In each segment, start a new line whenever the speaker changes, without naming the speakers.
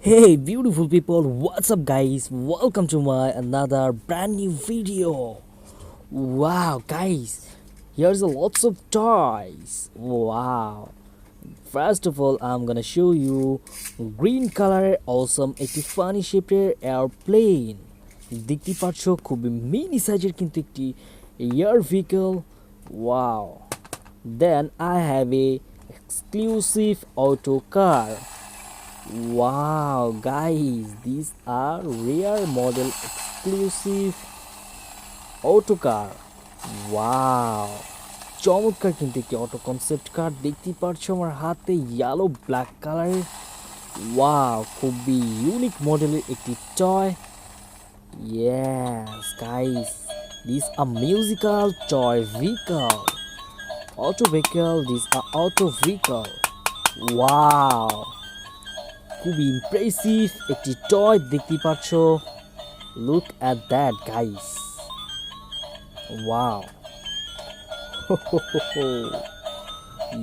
Hey beautiful people, what's up guys? Welcome to my another brand new video. Wow guys, here's a lots of toys. Wow. First of all, I'm gonna show you green color awesome একটি funny shaped airplane. দেখতে পাচ্ছ খুবই mini সাইজের কিন্তু একটি air vehicle. Wow. Then I have a exclusive auto car. Wow, guys, these are rare model exclusive auto car. Wow, চমৎকার কিন্তু একটি অটো কনসেপ্ট কার দেখতে পাচ্ছ আমার হাতে ইয়েলো ব্ল্যাক কালারের। ওয়াও, খুবই ইউনিক মডেলের একটি toy. Yes, guys, these are musical toy vehicle. Auto vehicle, these are auto vehicle. Wow. খুবই ইমপ্রেসিভ একটি টয় দেখতে পাচ্ছ। Look at that guys, wow,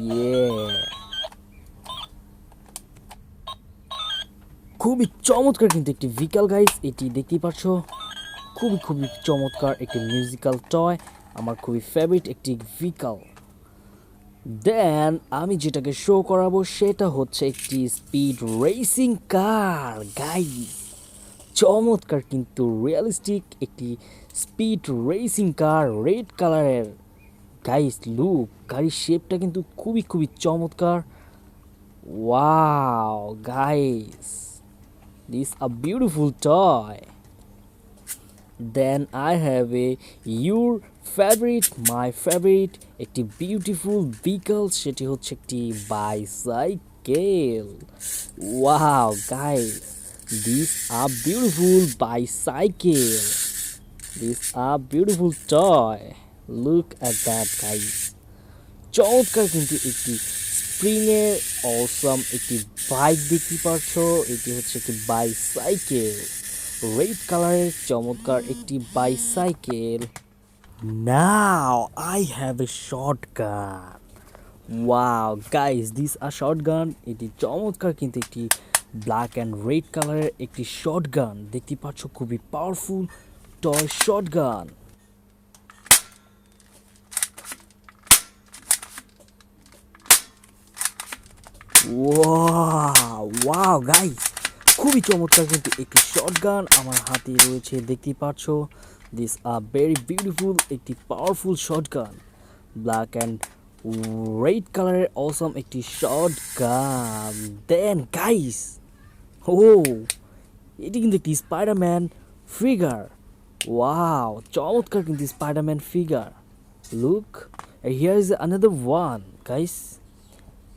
ইয়ে, খুবই চমৎকার কিন্তু একটি ভিকাল গাইস, এটি দেখতেই পাচ্ছ। খুবই খুবই চমৎকার একটি মিউজিক্যাল টয়, আমার খুবই ফেভারিট একটি ভিকাল। দেন আমি যেটাকে শো করাবো সেটা হচ্ছে একটি স্পিড রেসিং কার গাইস। চমৎকার কিন্তু রিয়েলিস্টিক একটি স্পিড রেসিং কার রেড কালারের গাইস। লুক, গাড়ির শেপটা কিন্তু খুবই খুবই চমৎকার। Wow guys, this a beautiful toy. Then I have a my favorite একটি বিউটিফুল vehicle, সেটি হচ্ছে একটি bicycle. Wow guys, these are beautiful bicycle, these are beautiful toy, look at that guys। চমৎকার কিন্তু একটি স্প্রিং এর অসম একটি বাইক দেখতে পাচ্ছ, এটি হচ্ছে একটি বাইসাইকেল, রেড কালারের চমৎকার একটি bicycle. Now I have a shotgun. Wow guys, this are shotgun, এটি চমৎকার কিন্তু একটি ব্ল্যাক অ্যান্ড রেড কালারের একটি শটগান দেখতে পাচ্ছ, খুবই powerful toy shotgun. Wow guys, খুবই চমৎকার কিন্তু একটি শটগান আমার হাতে রয়েছে দেখতে পাচ্ছ। দিস আর ভেরি বিউটিফুল একটি powerful shotgun, black and red কালারের অসম একটি শটগান। দেন গাইস, ও এটি কিন্তু একটি স্পাইডারম্যান ফিগার। ওয়াও, চমৎকার কিন্তু Spiderman figure. Look, here is another one guys,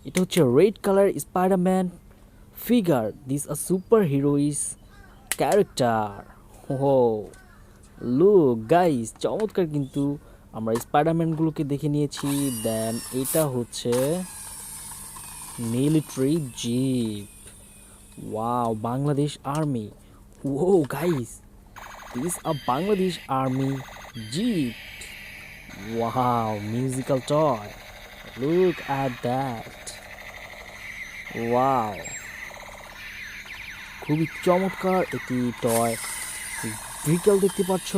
এটা হচ্ছে red colour Spiderman figure. This a super heroes character. Oh look guys, চমৎকার কিন্তু আমরা স্পাইডারম্যানগুলোকে দেখে নিয়েছি। দেন এটা হচ্ছে military jeep. Wow, Bangladesh army. Oh guys, this a Bangladesh army jeep. Wow, musical toy, look at that. Wow, খুবই চমৎকার একটি টয় ভেহিকল দেখতে পাচ্ছ।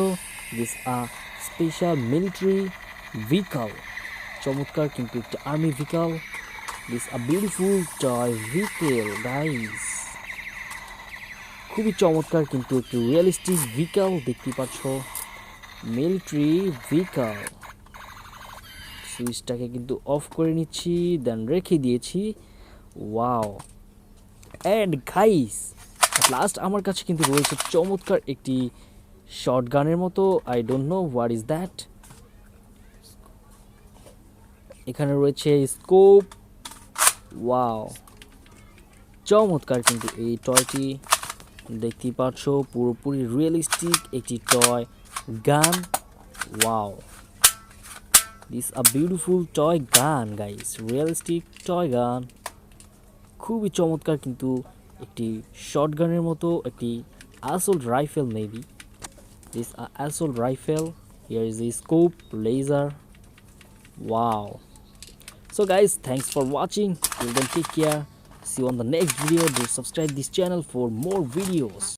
This a special military vehicle, চমৎকার কিন্তু একটি army vehicle. This a beautiful toy vehicle guys, খুবই চমৎকার কিন্তু একটি রিয়েলিস্টিক ভেহিকল দেখতে পাচ্ছ, মিলিটারি ভেহিকল। সুইচটাকে কিন্তু অফ করে নিচ্ছি, দেন রেখে দিয়েছি। ওয়াও, অ্যান্ড গাইস লাস্ট আমার কাছে কিন্তু রয়েছে চমৎকার একটি শটগানের মতো, I don't know what is that. এখানে রয়েছে স্কোপ। ওয়াও, চমৎকার কিন্তু এই টয়টি দেখতে পাচ্ছ, পুরোপুরি রিয়েলিস্টিক একটি টয় গান। Wow, this a beautiful toy গান গাইস, রিয়েলিস্টিক টয় গান, খুবই চমৎকার কিন্তু একটি শটগানের মতো একটি assault rifle maybe. This assault rifle. Here is the scope, laser. Wow. So guys, thanks for watching. Till then, take care. see you on the next video. Do subscribe this channel for more videos.